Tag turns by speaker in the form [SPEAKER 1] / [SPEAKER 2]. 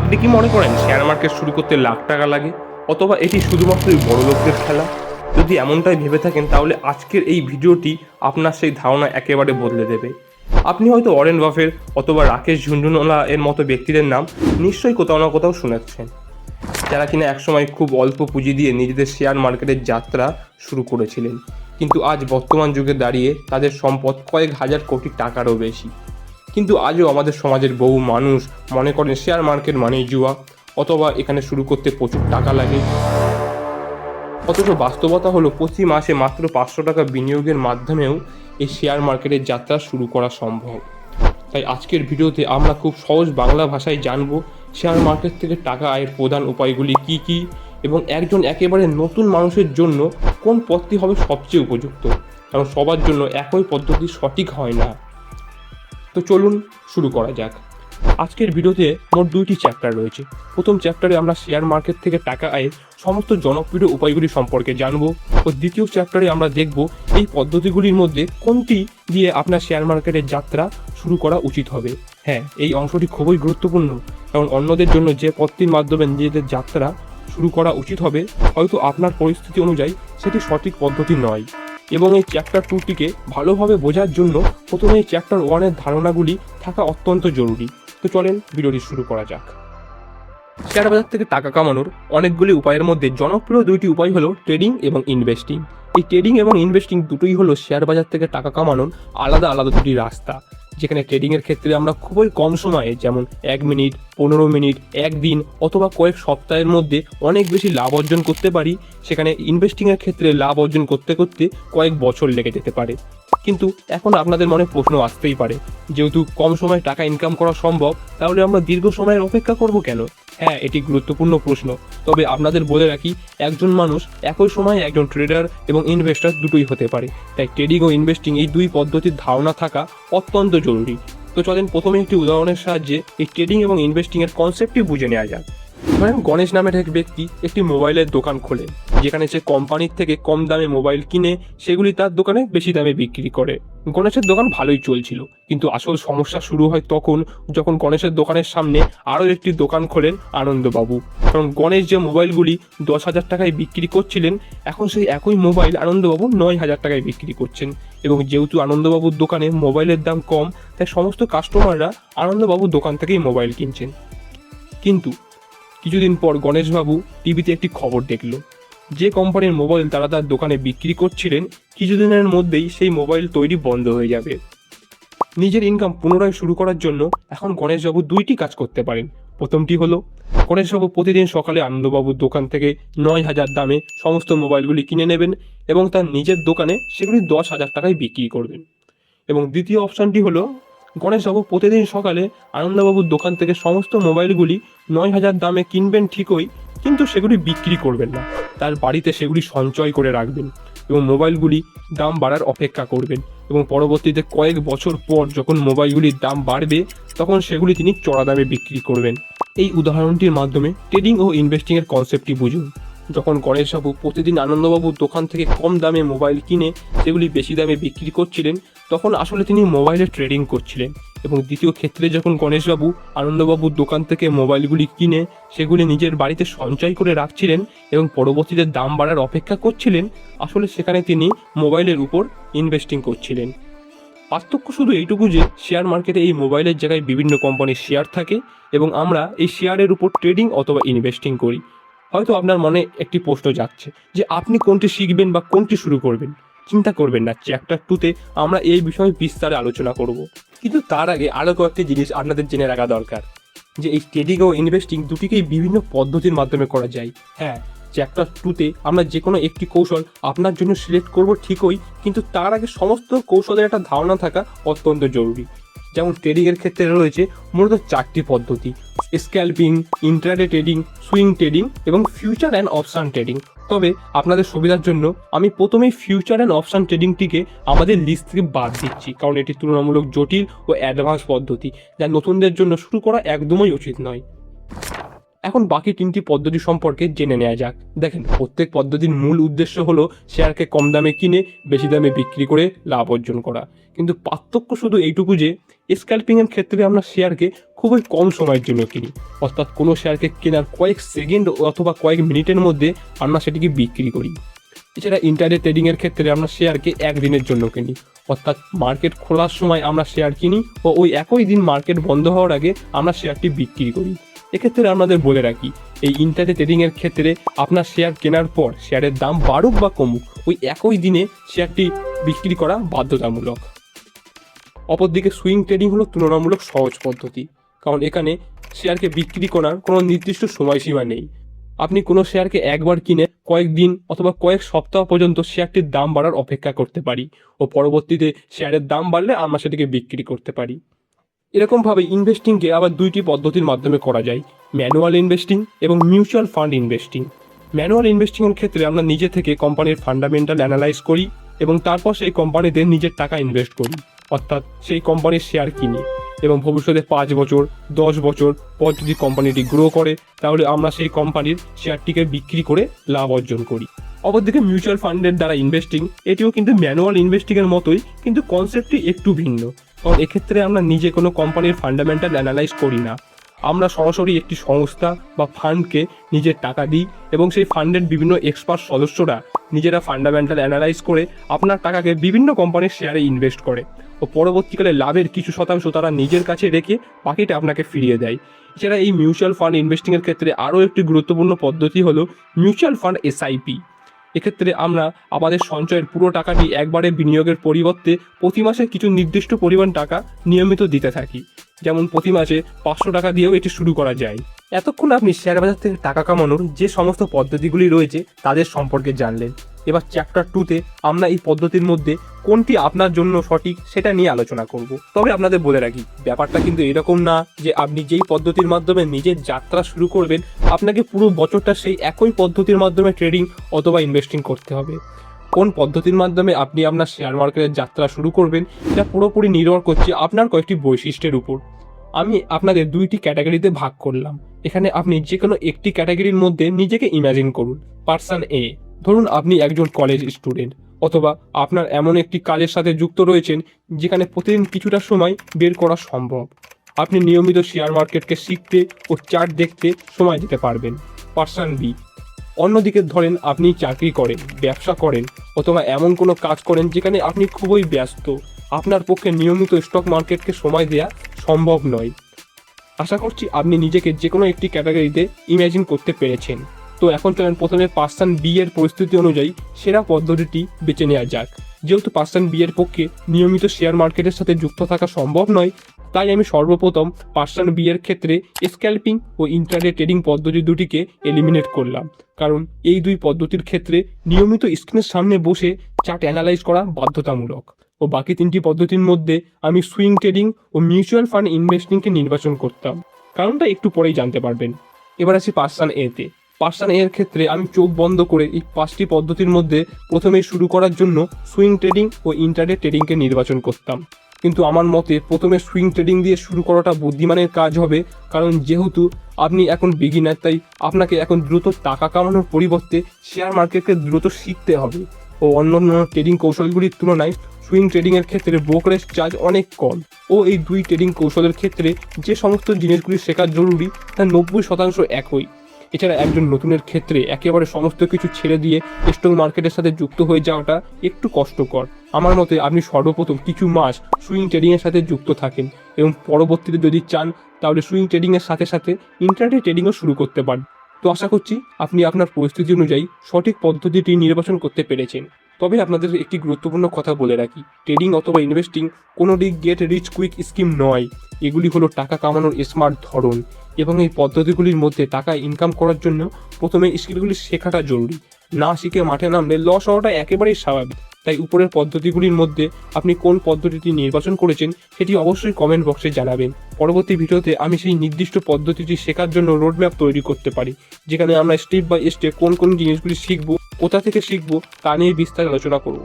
[SPEAKER 1] আপনি কি মনে করেন শেয়ার মার্কেট শুরু করতে লাখ টাকা লাগে, অথবা এটি শুধুমাত্রই বড় লোকদের খেলা? যদি এমনটাই ভেবে থাকেন তাহলে আজকের এই ভিডিওটি আপনার সেই ধারণা একেবারে বদলে দেবে। আপনি হয়তো ওয়ারেন বাফেট অথবা রাকেশ ঝুনঝুনওয়ালা এর মতো ব্যক্তিদের নাম নিশ্চয়ই কোথাও না কোথাও শুনেছেন, যারা কিনা একসময় খুব অল্প পুঁজি দিয়ে নিজেদের শেয়ার মার্কেটের যাত্রা শুরু করেছিলেন, কিন্তু আজ বর্তমান যুগে দাঁড়িয়ে তাদের সম্পদ কয়েক হাজার কোটি টাকারও বেশি। কিন্তু আজও আমাদের সমাজের বহু মানুষ মনে করেন শেয়ার মার্কেট মানেই জুয়া, অথবা এখানে শুরু করতে প্রচুর টাকা লাগে। অথচ বাস্তবতা হলো প্রতি মাসে মাত্র 500 টাকা বিনিয়োগের মাধ্যমেও এই শেয়ার মার্কেটের যাত্রা শুরু করা সম্ভব। তাই আজকের ভিডিওতে আমরা খুব সহজ বাংলা ভাষায় জানব শেয়ার মার্কেট থেকে টাকা আয়ের প্রধান উপায়গুলি কি কি, এবং একজন একেবারে নতুন মানুষের জন্য কোন পথটি হবে সবচেয়ে উপযুক্ত, কারণ সবার জন্য একই পদ্ধতি সঠিক হয় না। তো চলুন শুরু করা যাক। আজকের ভিডিওতে মোট 2টি চ্যাপ্টার রয়েছে। প্রথম চ্যাপ্টারে আমরা শেয়ার মার্কেট থেকে টাকা আয়ের সমস্ত জনপ্রিয় উপায়গুলি সম্পর্কে জানব, ও দ্বিতীয় চ্যাপ্টারে আমরা দেখব এই পদ্ধতিগুলির মধ্যে কোনটি দিয়ে আপনার শেয়ার মার্কেটের যাত্রা শুরু করা উচিত হবে। হ্যাঁ, এই অংশটি খুবই গুরুত্বপূর্ণ, কারণ অন্যদের জন্য যে পথটির মাধ্যমে নিজেদের যাত্রা শুরু করা উচিত হবে হয়তো আপনার পরিস্থিতি অনুযায়ী সেটি সঠিক পদ্ধতি নয়। এবং এই চ্যাপ্টার 2টিকে ভালোভাবে বোঝার জন্য প্রথমে এই চ্যাপ্টার 1-এর ধারণাগুলি থাকা অত্যন্ত জরুরি। তো চলেন ভিডিওটি শুরু করা যাক। শেয়ার বাজার থেকে টাকা কামানোর অনেকগুলি উপায়ের মধ্যে জনপ্রিয় 2টি উপায় হলো ট্রেডিং এবং ইনভেস্টিং। এই ট্রেডিং এবং ইনভেস্টিং দুটোই হলো শেয়ার বাজার থেকে টাকা কামানোর আলাদা আলাদা দুটি রাস্তা, যেখানে ট্রেডিংয়ের ক্ষেত্রে আমরা খুবই কম সময়ে, যেমন 1 মিনিট, 15 মিনিট, একদিন অথবা কয়েক সপ্তাহের মধ্যে অনেক বেশি লাভ অর্জন করতে পারি, সেখানে ইনভেস্টিংয়ের ক্ষেত্রে লাভ অর্জন করতে করতে কয়েক বছর লেগে যেতে পারে। কিন্তু এখন আপনাদের মনে প্রশ্ন আসতেই পারে, যেহেতু কম সময়ে টাকা ইনকাম করা সম্ভব, তাহলে আমরা দীর্ঘ সময়ের অপেক্ষা করব কেন? হ্যাঁ, এটি গুরুত্বপূর্ণ প্রশ্ন। তবে আপনাদের বলে রাখি, একজন মানুষ একই সময়ে একজন ট্রেডার এবং ইনভেস্টর দুটোই হতে পারে। তাই ট্রেডিং ও ইনভেস্টিং এই দুই পদ্ধতির ধারণা থাকা অত্যন্ত জরুরি। তো চলেন প্রথমে একটি উদাহরণের সাহায্যে এই ট্রেডিং এবং ইনভেস্টিংয়ের কনসেপ্টটি বুঝে নেওয়া যাক। ধরেন গণেশ নামের এক ব্যক্তি একটি মোবাইলের দোকান খোলে, যেখানে সে কোম্পানির থেকে কম দামে মোবাইল কিনে সেগুলি তার দোকানে বেশি দামে বিক্রি করে। গণেশের দোকান ভালোই চলছিল, কিন্তু আসল সমস্যা শুরু হয় তখন যখন গণেশের দোকানের সামনে আরও একটি দোকান খোলেন আনন্দবাবু। কারণ গণেশ যে মোবাইলগুলি 10,000 টাকায় বিক্রি করছিলেন, এখন সেই একই মোবাইল আনন্দবাবু 9,000 টাকায় বিক্রি করছেন। এবং যেহেতু আনন্দবাবুর দোকানে মোবাইলের দাম কম, তাই সমস্ত কাস্টমাররা আনন্দবাবুর দোকান থেকেই মোবাইল কিনছেন। কিন্তু কিছুদিন পর গণেশবাবু টিভিতে একটি খবর দেখল, যে কোম্পানির মোবাইল তারা তার দোকানে বিক্রি করছিলেন, কিছুদিনের মধ্যেই সেই মোবাইল তৈরি বন্ধ হয়ে যাবে। নিজের ইনকাম পুনরায় শুরু করার জন্য এখন গণেশবাবু 2টি কাজ করতে পারেন। প্রথমটি হলো, গণেশবাবু প্রতিদিন সকালে আনন্দবাবুর দোকান থেকে 9,000 দামে সমস্ত মোবাইলগুলি কিনে নেবেন এবং তার নিজের দোকানে সেগুলি 10,000 টাকায় বিক্রি করবেন। এবং দ্বিতীয় অপশানটি হলো, গণেশবাবু প্রতিদিন সকালে আনন্দবাবুর দোকান থেকে সমস্ত মোবাইলগুলি 9,000 দামে কিনবেন ঠিকই, কিন্তু সেগুলি বিক্রি করবেন না, তার বাড়িতে সেগুলি সঞ্চয় করে রাখবেন এবং মোবাইলগুলি দাম বাড়ার অপেক্ষা করবেন। এবং পরবর্তীতে কয়েক বছর পর যখন মোবাইলগুলির দাম বাড়বে, তখন সেগুলি তিনি চড়া দামে বিক্রি করবেন। এই উদাহরণটির মাধ্যমে ট্রেডিং ও ইনভেস্টিংয়ের কনসেপ্টটি বুঝুন। যখন গণেশবাবু প্রতিদিন আনন্দবাবুর দোকান থেকে কম দামে মোবাইল কিনে সেগুলি বেশি দামে বিক্রি করছিলেন, তখন আসলে তিনি মোবাইলে ট্রেডিং করছিলেন। এবং দ্বিতীয় ক্ষেত্রে যখন গণেশবাবু আনন্দবাবুর দোকান থেকে মোবাইলগুলি কিনে সেগুলি নিজের বাড়িতে সঞ্চয় করে রাখছিলেন এবং পরবর্তীতে দাম বাড়ার অপেক্ষা করছিলেন, আসলে সেখানে তিনি মোবাইলের উপর ইনভেস্টিং করছিলেন। পার্থক্য শুধু এইটুকু যে শেয়ার মার্কেটে এই মোবাইলের জায়গায় বিভিন্ন কোম্পানির শেয়ার থাকে এবং আমরা এই শেয়ারের উপর ট্রেডিং অথবা ইনভেস্টিং করি। হয়তো আপনার মনে একটি প্রশ্ন যাচ্ছে যে আপনি কোনটি শিখবেন বা কোনটি শুরু করবেন। চিন্তা করবেন না, চ্যাপ্টার 2-তে আমরা এই বিষয়ে বিস্তারে আলোচনা করব। কিন্তু তার আগে আরও কয়েকটি জিনিস আপনাদের জেনে রাখা দরকার, যে এই ট্রেডিং ও ইনভেস্টিং দুটিকেই বিভিন্ন পদ্ধতির মাধ্যমে করা যায়। হ্যাঁ, চ্যাপ্টার 2-তে আমরা যে কোনো একটি কৌশল আপনার জন্য সিলেক্ট করব ঠিকই, কিন্তু তার আগে সমস্ত কৌশলের একটা ধারণা থাকা অত্যন্ত জরুরি। যেমন ট্রেডিংয়ের ক্ষেত্রে রয়েছে মূলত 4টি পদ্ধতি: scalping, intraday trading, swing trading এবং ফিউচার অ্যান্ড অপশান ট্রেডিং। তবে আপনাদের সুবিধার জন্য আমি প্রথমেই ফিউচার অ্যান্ড অপশান ট্রেডিংটিকে আমাদের লিস্ট থেকে বাদ দিচ্ছি, কারণ এটি তুলনামূলক জটিল ও অ্যাডভান্স পদ্ধতি, যা নতুনদের জন্য শুরু করা একদমই উচিত নয়। এখন বাকি 3টি পদ্ধতি সম্পর্কে জেনে নেওয়া যাক। দেখেন, প্রত্যেক পদ্ধতির মূল উদ্দেশ্য হলো শেয়ারকে কম দামে কিনে বেশি দামে বিক্রি করে লাভ অর্জন করা। কিন্তু পার্থক্য শুধু এইটুকু যে স্ক্যাল্পিংয়ের ক্ষেত্রে আমরা শেয়ারকে খুবই কম সময়ের জন্য কিনি, অর্থাৎ কোনো শেয়ারকে কেনার কয়েক সেকেন্ড অথবা কয়েক মিনিটের মধ্যে আমরা সেটিকে বিক্রি করি। এছাড়া ইন্টারডে ট্রেডিংয়ের ক্ষেত্রে আমরা শেয়ারকে একদিনের জন্য কিনি, অর্থাৎ মার্কেট খোলার সময় আমরা শেয়ার কিনি ও ওই একই দিন মার্কেট বন্ধ হওয়ার আগে আমরা শেয়ারটি বিক্রি করি। এক্ষেত্রে আমাদের বলে রাখি, এই ইন্টারডে ট্রেডিংয়ের ক্ষেত্রে আপনার শেয়ার কেনার পর শেয়ারের দাম বাড়ুক বা কমুক, ওই একই দিনে শেয়ারটি বিক্রি করা বাধ্যতামূলক। অপরদিকে সুইং ট্রেডিং হলো তুলনামূলক সহজ পদ্ধতি, কারণ এখানে শেয়ারকে বিক্রি করার কোনো নির্দিষ্ট সময়সীমা নেই। আপনি কোনো শেয়ারকে একবার কিনে কয়েকদিন অথবা কয়েক সপ্তাহ পর্যন্ত শেয়ারটির দাম বাড়ার অপেক্ষা করতে পারি ও পরবর্তীতে শেয়ারের দাম বাড়লে আমরা সেটিকে বিক্রি করতে পারি। এরকমভাবে ইনভেস্টিংকে আবার দুইটি পদ্ধতির মাধ্যমে করা যায়, ম্যানুয়াল ইনভেস্টিং এবং মিউচুয়াল ফান্ড ইনভেস্টিং। ম্যানুয়াল ইনভেস্টিংয়ের ক্ষেত্রে আমরা নিজে থেকে কোম্পানির ফান্ডামেন্টাল অ্যানালাইজ করি এবং তারপর সেই কোম্পানিতে নিজের টাকা ইনভেস্ট করি, অর্থাৎ সেই কোম্পানির শেয়ার কিনি এবং ভবিষ্যতে 5 বছর 10 বছর পর যদি কোম্পানিটি গ্রো করে তাহলে আমরা সেই কোম্পানির শেয়ারটিকে বিক্রি করে লাভ অর্জন করি। অপরদিকে মিউচুয়াল ফান্ডের দ্বারা ইনভেস্টিং, এটিও কিন্তু ম্যানুয়াল ইনভেস্টিংয়ের মতোই, কিন্তু কনসেপ্টটি একটু ভিন্ন, কারণ এক্ষেত্রে আমরা নিজে কোনো কোম্পানির ফান্ডামেন্টাল অ্যানালাইজ করি না। আমরা সরাসরি একটি সংস্থা বা ফান্ডকে নিজের টাকা দিই এবং সেই ফান্ডের বিভিন্ন এক্সপার্ট সদস্যরা নিজেরা ফান্ডামেন্টাল অ্যানালাইজ করে আপনার টাকাকে বিভিন্ন কোম্পানির শেয়ারে ইনভেস্ট করে ও পরবর্তীকালে লাভের কিছু শতাংশ তারা নিজের কাছে রেখে বাকিটা আপনাকে ফিরিয়ে দেয়। এছাড়া এই মিউচুয়াল ফান্ড ইনভেস্টিংয়ের ক্ষেত্রে আরও একটি গুরুত্বপূর্ণ পদ্ধতি হলো মিউচুয়াল ফান্ড এসআইপি। এক্ষেত্রে আমরা আমাদের সঞ্চয়ের পুরো টাকাটি একবারে বিনিয়োগের পরিবর্তে প্রতি মাসে কিছু নির্দিষ্ট পরিমাণ টাকা নিয়মিত দিতে থাকি, যেমন প্রতি মাসে 500 টাকা দিয়েও এটি শুরু করা যায়। এতক্ষণ আপনি শেয়ার বাজার থেকে টাকা কামানোর যে সমস্ত পদ্ধতিগুলি রয়েছে তাদের সম্পর্কে জানলেন। এবার চ্যাপ্টার 2তে আমরা এই পদ্ধতির মধ্যে কোনটি আপনার জন্য সঠিক সেটা নিয়ে আলোচনা করব। তবে আপনাদের বলে রাখি, ব্যাপারটা কিন্তু এরকম না যে আপনি যেই পদ্ধতির মাধ্যমে নিজের যাত্রা শুরু করবেন আপনাকে পুরো বছরটা সেই একই পদ্ধতির মাধ্যমে ট্রেডিং অথবা ইনভেস্টিং করতে হবে। কোন পদ্ধতির মাধ্যমে আপনি আপনার শেয়ার মার্কেটের যাত্রা শুরু করবেন এটা পুরোপুরি নির্ভর করছে আপনার কয়েকটি বৈশিষ্ট্যের উপর। আমি আপনাদের 2টি ক্যাটাগরিতে ভাগ করলাম। এখানে আপনি যে কোনো একটি ক্যাটাগরির মধ্যে নিজেকে ইমাজিন করুন। পার্সন এ, ধরুন আপনি একজন কলেজ স্টুডেন্ট অথবা আপনার এমন একটি কাজের সাথে যুক্ত রয়েছেন যেখানে প্রতিদিন কিছুটা সময় বের করা সম্ভব। আপনি নিয়মিত শেয়ার মার্কেটকে শিখতে ও চার্ট দেখতে সময় দিতে পারবেন। পার্সন বি, অন্যদিকে ধরেন আপনি চাকরি করেন, ব্যবসা করেন অথবা এমন কোনো কাজ করেন যেখানে আপনি খুবই ব্যস্ত, আপনার পক্ষে নিয়মিত স্টক মার্কেটকে সময় দেওয়া সম্ভব নয়। আশা করছি আপনি নিজেকে যে কোনো একটি ক্যাটাগরিতে ইমাজিন করতে পেরেছেন। তো এখন চলেন প্রথমে পার্সন বি এর পরিস্থিতি অনুযায়ী সেরা পদ্ধতিটি বেছে নেওয়া যাক। যেহেতু পার্সন বি এর পক্ষে নিয়মিত শেয়ার মার্কেটের সাথে যুক্ত থাকা সম্ভব নয়, তাই আমি সর্বপ্রথম পার্সন বি এর ক্ষেত্রে স্ক্যাল্পিং ও ইন্ট্রাডে ট্রেডিং পদ্ধতি দুটিকে এলিমিনেট করলাম, কারণ এই দুই পদ্ধতির ক্ষেত্রে নিয়মিত স্ক্রিনের সামনে বসে চার্ট অ্যানালাইজ করা বাধ্যতামূলক ও বাকি 3টি পদ্ধতির মধ্যে আমি সুইং ট্রেডিং ও মিউচুয়াল ফান্ড ইনভেস্টিংকে নির্বাচন করতাম। কারণটা একটু পরেই জানতে পারবেন। এবার আসি পার্সন এতে। পার্সন এর ক্ষেত্রে আমি চোখ বন্ধ করে এই 5টি পদ্ধতির মধ্যে প্রথমেই শুরু করার জন্য সুইং ট্রেডিং ও ইন্ট্রাডে ট্রেডিংকে নির্বাচন করতাম। কিন্তু আমার মতে প্রথমে সুইং ট্রেডিং দিয়ে শুরু করাটা বুদ্ধিমানের কাজ হবে, কারণ যেহেতু আপনি এখন বিগিনার, তাই আপনাকে এখন দ্রুত টাকা কামানোর পরিবর্তে শেয়ার মার্কেটকে দ্রুত শিখতে হবে ও অন্যান্য ট্রেডিং কৌশলগুলির তুলনায় সুইং ট্রেডিংয়ের ক্ষেত্রে ব্রোকারেজ চার্জ অনেক কম ও এই দুই ট্রেডিং কৌশলের ক্ষেত্রে যে সমস্ত জিনিসগুলি শেখা জরুরি তার 90% একই। এছাড়া একজন নতুনের ক্ষেত্রে একেবারে সমস্ত কিছু ছেড়ে দিয়ে স্টক মার্কেটের সাথে যুক্ত হয়ে যাওয়াটা একটু কষ্টকর। আমার মতে আপনি সর্বপ্রথম কিছু মাস সুইং ট্রেডিংয়ের সাথে যুক্ত থাকেন এবং পরবর্তীতে যদি চান তাহলে সুইং ট্রেডিংয়ের সাথে সাথে ইন্ট্রাডে ট্রেডিংও শুরু করতে পারেন। তো আশা করছি আপনি আপনার পরিস্থিতি অনুযায়ী সঠিক পদ্ধতিটি নির্বাচন করতে পেরেছেন। তবে আপনাদের একটি গুরুত্বপূর্ণ কথা বলে রাখি, ট্রেডিং অথবা ইনভেস্টিং কোনো গেট রিচ কুইক স্কিম নয়। এগুলি হলো টাকা কামানোর স্মার্ট ধরন এবং এই পদ্ধতিগুলির মধ্যে টাকা ইনকাম করার জন্য প্রথমে স্কিলগুলি শেখাটা জরুরি। না শিখে মাঠে নামলে লস হওয়াটা একেবারেই স্বাভাবিক। তাই উপরের পদ্ধতিগুলির মধ্যে আপনি কোন পদ্ধতিটি নির্বাচন করেছেন সেটি অবশ্যই কমেন্ট বক্সে জানাবেন। পরবর্তী ভিডিওতে আমি সেই নির্দিষ্ট পদ্ধতিটি শেখার জন্য রোডম্যাপ তৈরি করতে পারি, যেখানে আমরা স্টেপ বাই স্টেপ কোন কোন জিনিসগুলি শিখবো, কোথা থেকে শিখবো তা নিয়ে বিস্তারিত আলোচনা করব।